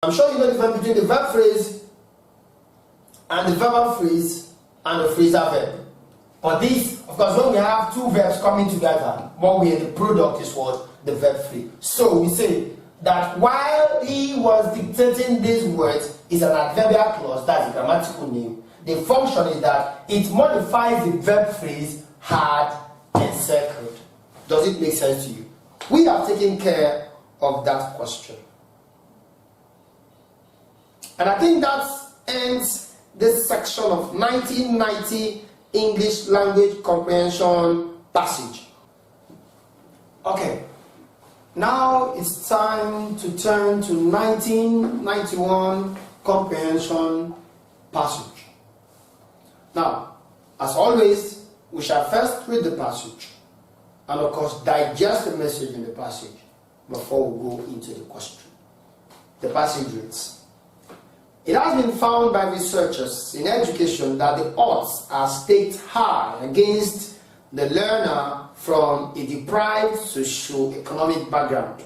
I'm sure you know the difference between the verb phrase and the verbal phrase and the phrasal verb. But this, of course, when we have two verbs coming together, what we are the product is what? The verb phrase. So we say that while he was dictating these words is an adverbial clause, that's a grammatical name. The function is that it modifies the verb phrase had encircled. Does it make sense to you? We have taken care of that question. And I think that ends this section of 1990 English language comprehension passage. Okay, now it's time to turn to 1991 comprehension passage. Now, as always, we shall first read the passage and of course digest the message in the passage before we go into the question. The passage reads, it has been found by researchers in education that the odds are staked high against the learner from a deprived socio-economic background.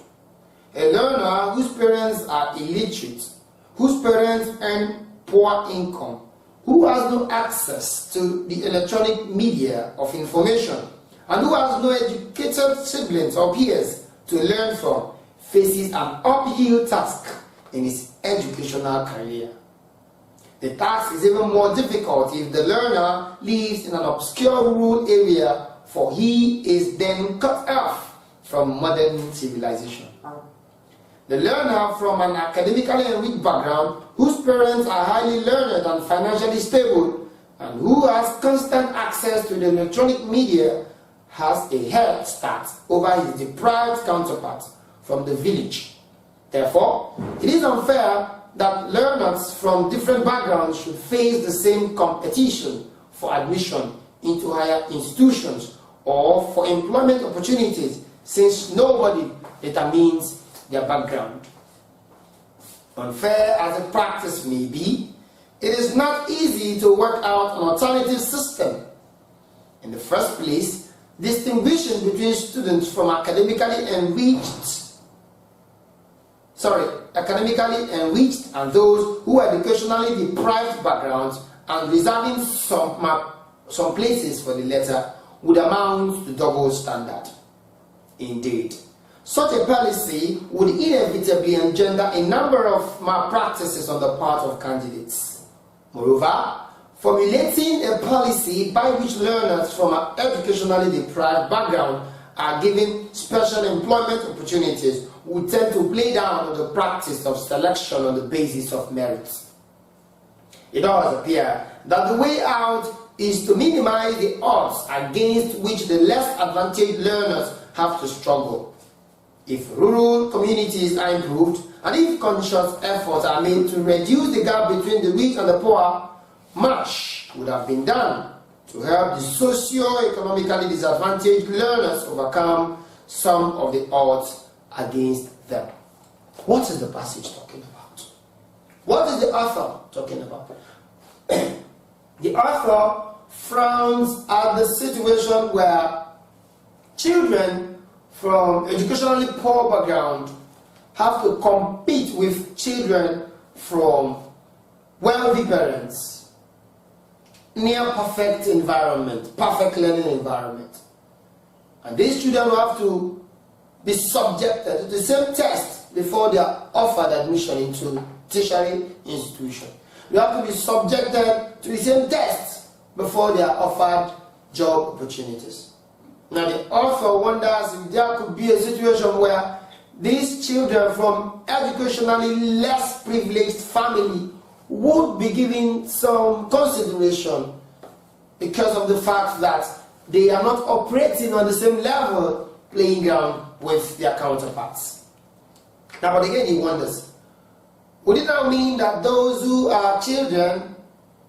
A learner whose parents are illiterate, whose parents earn poor income, who has no access to the electronic media of information, and who has no educated siblings or peers to learn from, faces an uphill task in his educational career. The task is even more difficult if the learner lives in an obscure rural area, for he is then cut off from modern civilization. The learner from an academically enriched background, whose parents are highly learned and financially stable, and who has constant access to the electronic media, has a head start over his deprived counterpart from the village. Therefore, it is unfair that learners from different backgrounds should face the same competition for admission into higher institutions or for employment opportunities, since nobody determines their background. Unfair as the practice may be, it is not easy to work out an alternative system. In the first place, distinguishing between students from academically enriched and those who are educationally deprived backgrounds and reserving some places for the latter would amount to double standard. Indeed, such a policy would inevitably engender a number of malpractices on the part of candidates. Moreover, formulating a policy by which learners from an educationally deprived background are given special employment opportunities would tend to play down on the practice of selection on the basis of merit. It does appear that the way out is to minimize the odds against which the less advantaged learners have to struggle. If rural communities are improved, and if conscious efforts are made to reduce the gap between the rich and the poor, much would have been done to help the socio-economically disadvantaged learners overcome some of the odds against them. What is the passage talking about? What is the author talking about? The author frowns at the situation where children from educationally poor background have to compete with children from wealthy parents, near perfect environment, perfect learning environment. And these children will have to be subjected to the same test before they are offered admission into tertiary institution. They have to be subjected to the same test before they are offered job opportunities. Now the author wonders if there could be a situation where these children from educationally less privileged family would be given some consideration because of the fact that they are not operating on the same level playing ground with their counterparts. Now, but again, he wonders, would it now mean that those who are children,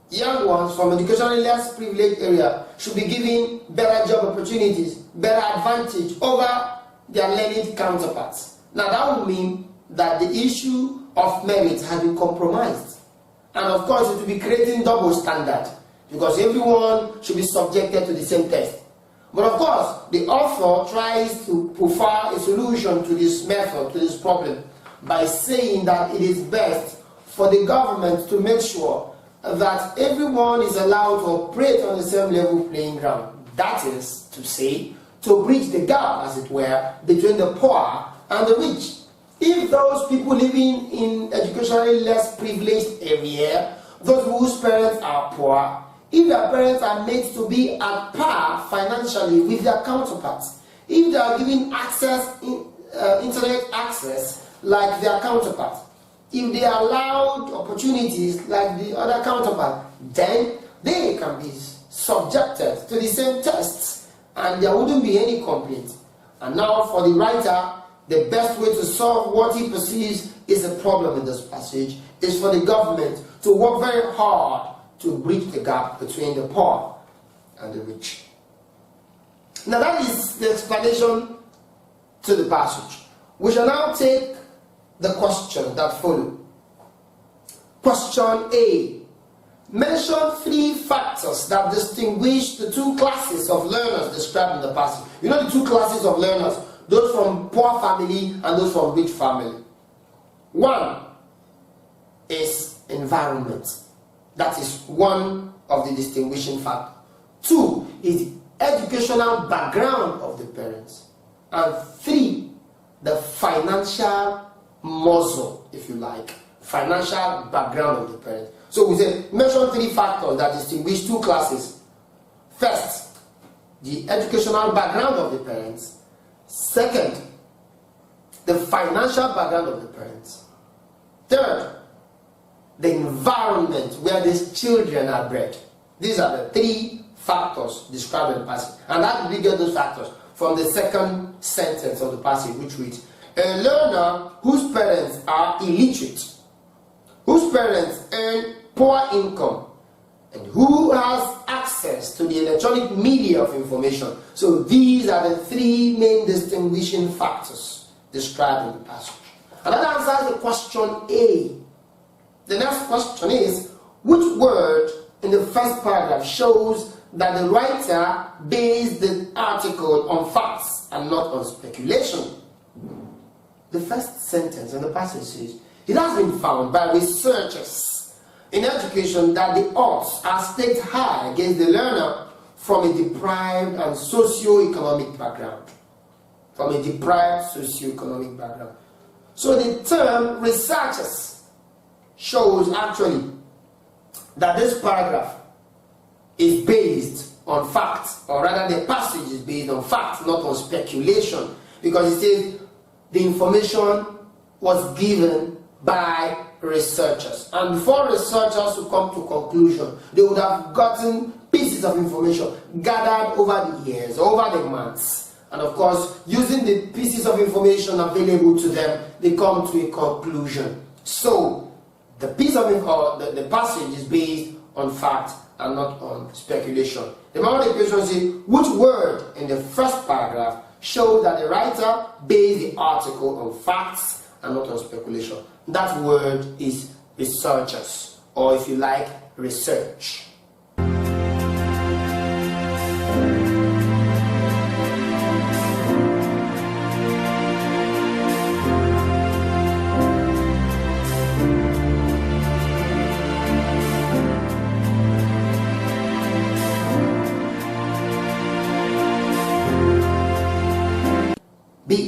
young ones from educationally less privileged area, should be given better job opportunities, better advantage over their learned counterparts? Now, that would mean that the issue of merit has been compromised. And of course, it will be creating double standard, because everyone should be subjected to the same test. But of course, the author tries to profile a solution to this method, to this problem, by saying that it is best for the government to make sure that everyone is allowed to operate on the same level playing ground. That is to say, to bridge the gap, as it were, between the poor and the rich. If those people living in educationally less privileged area, those whose parents are poor, if their parents are made to be at par financially with their counterparts, if they are given access, internet access like their counterparts, if they are allowed opportunities like the other counterpart, then they can be subjected to the same tests and there wouldn't be any complaint. And now for the writer, the best way to solve what he perceives is a problem in this passage is for the government to work very hard to bridge the gap between the poor and the rich. Now that is the explanation to the passage. We shall now take the question that follow. Question A. Mention 3 factors that distinguish the 2 classes of learners described in the passage. You know the 2 classes of learners, those from poor family and those from rich family. 1 is environment. That is one of the distinguishing factors. 2 is the educational background of the parents. And 3, the financial muscle, if you like, financial background of the parents. So we say, mention 3 factors that distinguish 2 classes. First, the educational background of the parents. Second, the financial background of the parents. Third, the environment where these children are bred. These are the 3 factors described in the passage. And how did we get those factors? From the second sentence of the passage, which reads, a learner whose parents are illiterate, whose parents earn poor income, and who has access to the electronic media of information. So these are the 3 main distinguishing factors described in the passage. And that answers the question A. The next question is, which word in the first paragraph shows that the writer based the article on facts and not on speculation? The first sentence in the passage says, it has been found by researchers in education that the odds are staked high against the learner from a deprived and socio-economic background. From a deprived socio-economic background. So the term researchers shows actually that this paragraph is based on facts, or rather the passage is based on facts, not on speculation, because it says the information was given by researchers, and before researchers to come to conclusion, they would have gotten pieces of information gathered over the years, over the months, and of course using the pieces of information available to them, they come to a conclusion. So the piece of the passage is based on fact and not on speculation. The moment the question says, which word in the first paragraph shows that the writer based the article on facts and not on speculation? That word is researchers, or if you like, research.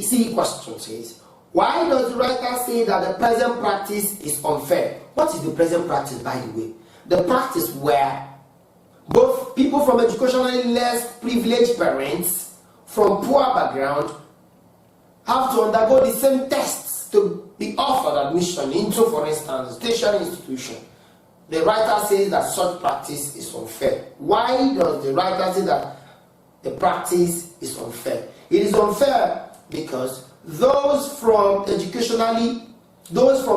C question says, why does the writer say that the present practice is unfair? What is the present practice, by the way? The practice where both people from educationally less privileged parents from poor background have to undergo the same tests to be offered admission into, for instance, a tertiary institution. The writer says that such practice is unfair. Why does the writer say that the practice is unfair? It is unfair because those from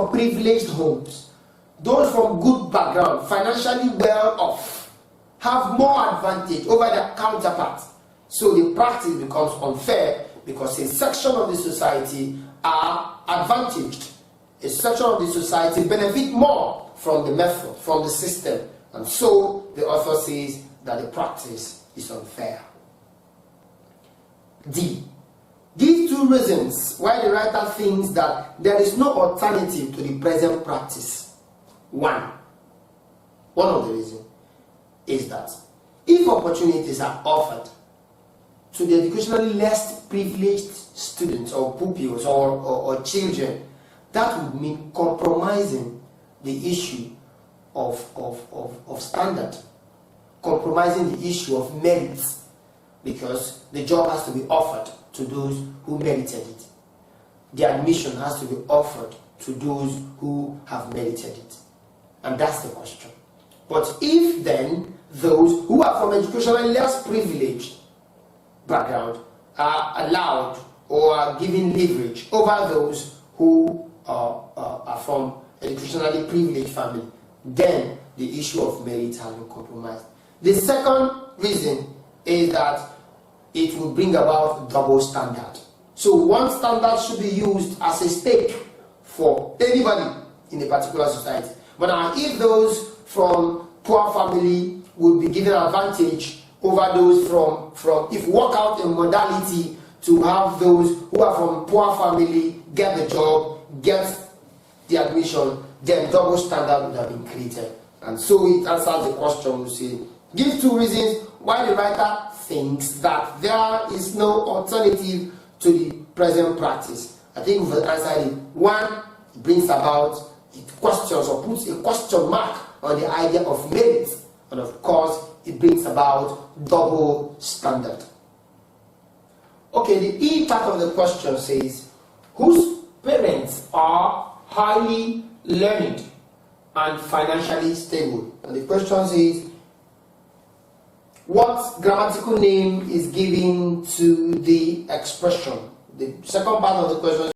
privileged homes, those from good background, financially well off, have more advantage over their counterparts. So the practice becomes unfair because a section of the society are advantaged. A section of the society benefit more from the method, from the system. And so the author says that the practice is unfair. D. Give 2 reasons why the writer thinks that there is no alternative to the present practice. One of the reasons is that if opportunities are offered to the educationally less privileged students or pupils or children, that would mean compromising the issue of standard, compromising the issue of merit, because the job has to be offered to those who merited it. The admission has to be offered to those who have merited it. And that's the question. But if then those who are from educationally less privileged background are allowed or are given leverage over those who are from educationally privileged family, then the issue of merit has been compromised. The second reason is that it will bring about double standard. So one standard should be used as a stake for anybody in a particular society. But now, if those from poor family will be given advantage over those from if work out a modality to have those who are from poor family get the job, get the admission, then double standard would have been created. And so it answers the question. We say, give 2 reasons why the writer thinks that there is no alternative to the present practice. I think we've answered it. One, it brings about, it questions or puts a question mark on the idea of merit. And of course, it brings about double standard. Okay, the E part of the question says, whose parents are highly learned and financially stable? And the question says, what grammatical name is given to the expression? The second part of the question